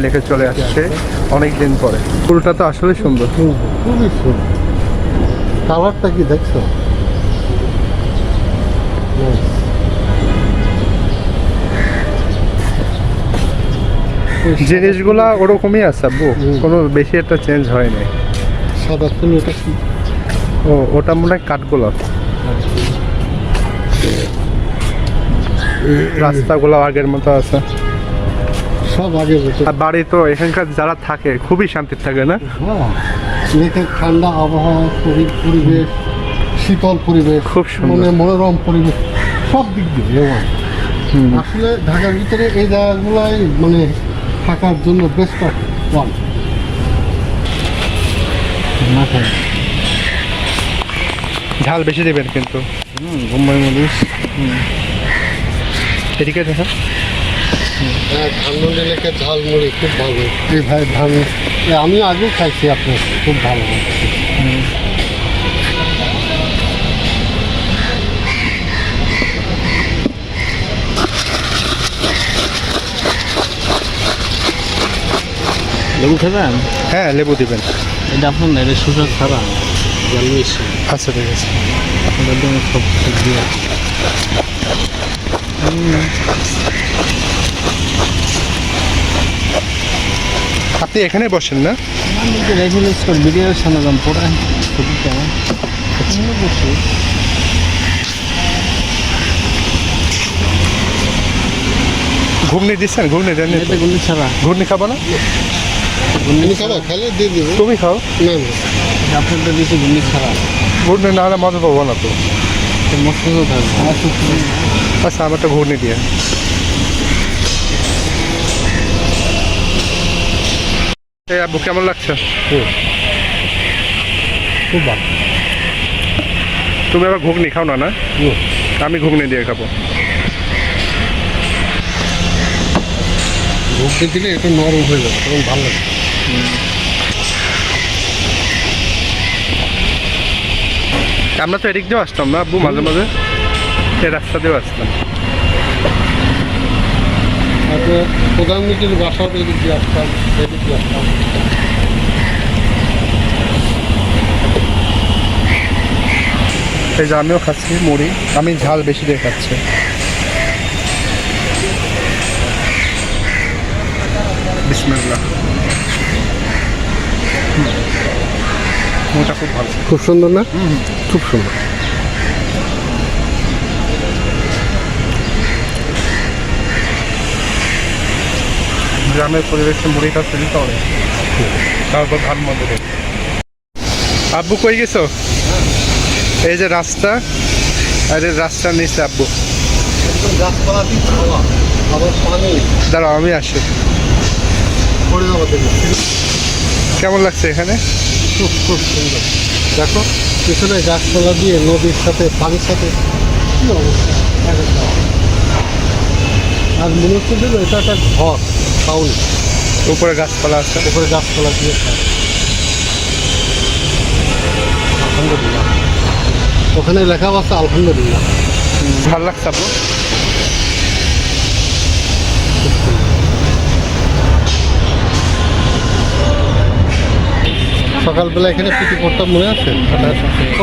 লেখে চলে আসছে অনেক দিন পরে। ফুলটা তো আসলে সুন্দর, খুবই সুন্দর। কালারটা কি দেখছো? জিনিসগুলা ওরকমই আছে আব্বু, কোনো বেশি একটা চেঞ্জ হয় নাই। সাদা ফুল ওটা কি? ও ওটা মনে হয় কাঠগোলাপ। রাস্তাগুলো আগের মতো আছে, সব আগে মতো। আর বাড়ি তো এখানকার যারা থাকে খুবই শান্তির থাকে না? লেকের ঠান্ডা আবহাওয়া, পরিবেশ, শীতল পরিবেশ, খুব সুন্দর। মনোরম পরিবেশ, সব দিক দিয়ে যেমন আসলে ঢাকার ভিতরে এই জায়গাগুলাই মানে থাকার জন্য বেস্ট অফ ওয়ান। মাথায় ঝাল বেশি দেবেন কিন্তু। বোম্বাই মরিচ। এদিকে দেখা। হ্যাঁ, ধানমন্ডি লেকের ঝালমুড়ি খুব ভালো। এই ভাই আমি আগেও খাইছি আপনার, খুব ভালো। লেবু খাবেন? হ্যাঁ লেবু দিবেন। এটা আপনার না, এটা সুসার ছাড়া জল বেশি। আচ্ছা ঠিক আছে। আপনার জন্য সব সবজি আছে। আপনি এখানে বসেন না? আমি তো রেগুলার করে ভিডিওর সামনে দাম পড়ে ছবি কেমন বসে। ঘুগনি দিচ্ছেন? ঘুগনি দেন। এটা গুলি ছাড়া ঘুগনি খাবো না? তুমি খাবা? খেলে দিয়ে দেবো। তুমি খাও। না না, আপনারটা দিয়েছে গুলি ছাড়া, ঘুগনি না হলে মজা পাবো না তো। মশলা থাকবে। আচ্ছা আমারটা ঘুগনি দিয়ে। এই আব্বু কেমন লাগছে? খুব ভালো। তুমি আবার ঘুগনি খাও না? না আমি ঘুগনি দিয়ে খাবো। ঘুরতে দিলে একটু নরম হয়ে যাবে, তখন ভালো লাগে। আমরা তো এদিক দিয়েও আসতাম না আব্বু, মাঝে মাঝে এই রাস্তা দিয়েও আসতাম। তারপরে প্রধানমন্ত্রীর বাসাও এদিক দিয়ে আসতাম, এদিক দিয়ে আসতাম। এই যে আমিও খাচ্ছি মুড়ি, আমি ঝাল বেশি দিয়ে খাচ্ছি। বিসমিল্লাহ। মুড়িটা খুব ভালো। খুব সুন্দর না? খুব সুন্দর। গ্রামের পরিবেশে মুড়িটা তৈরি করে, তারপর ধান মন্দিরে। আব্বু কই গেছো? এই যে রাস্তা, আর এই রাস্তার নিচে আব্বু। গাছপালা দিয়ে খাওয়া, আবার পানি দাঁড়াও আমি আসি। পড়ে যাওয়া থেকে কেমন লাগছে এখানে? খুব খুব সুন্দর। দেখো পিছনে গাছপালা দিয়ে নদীর সাথে পানির সাথে কি অবস্থা। আর মনে হচ্ছে যে এটা একটা ঘর টাউন, উপরে গাছপালা আছে। উপরে গাছপালা দিয়ে খায়। আলহামদুলিল্লাহ, ওখানে লেখা আছে আলহামদুলিল্লাহ। ভালো লাগছে আব্বু। সকালবেলা এখানে পিটি করতাম, মনে আছে?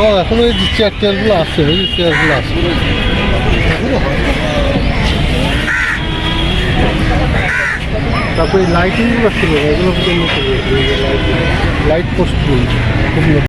ও এখন ওই যে চেয়ারগুলো আছে, ওই যে চেয়ারগুলো আছে। তারপরে লাইটিংগুলো ছিল, এগুলো লাইট পোস্টগুলো খুব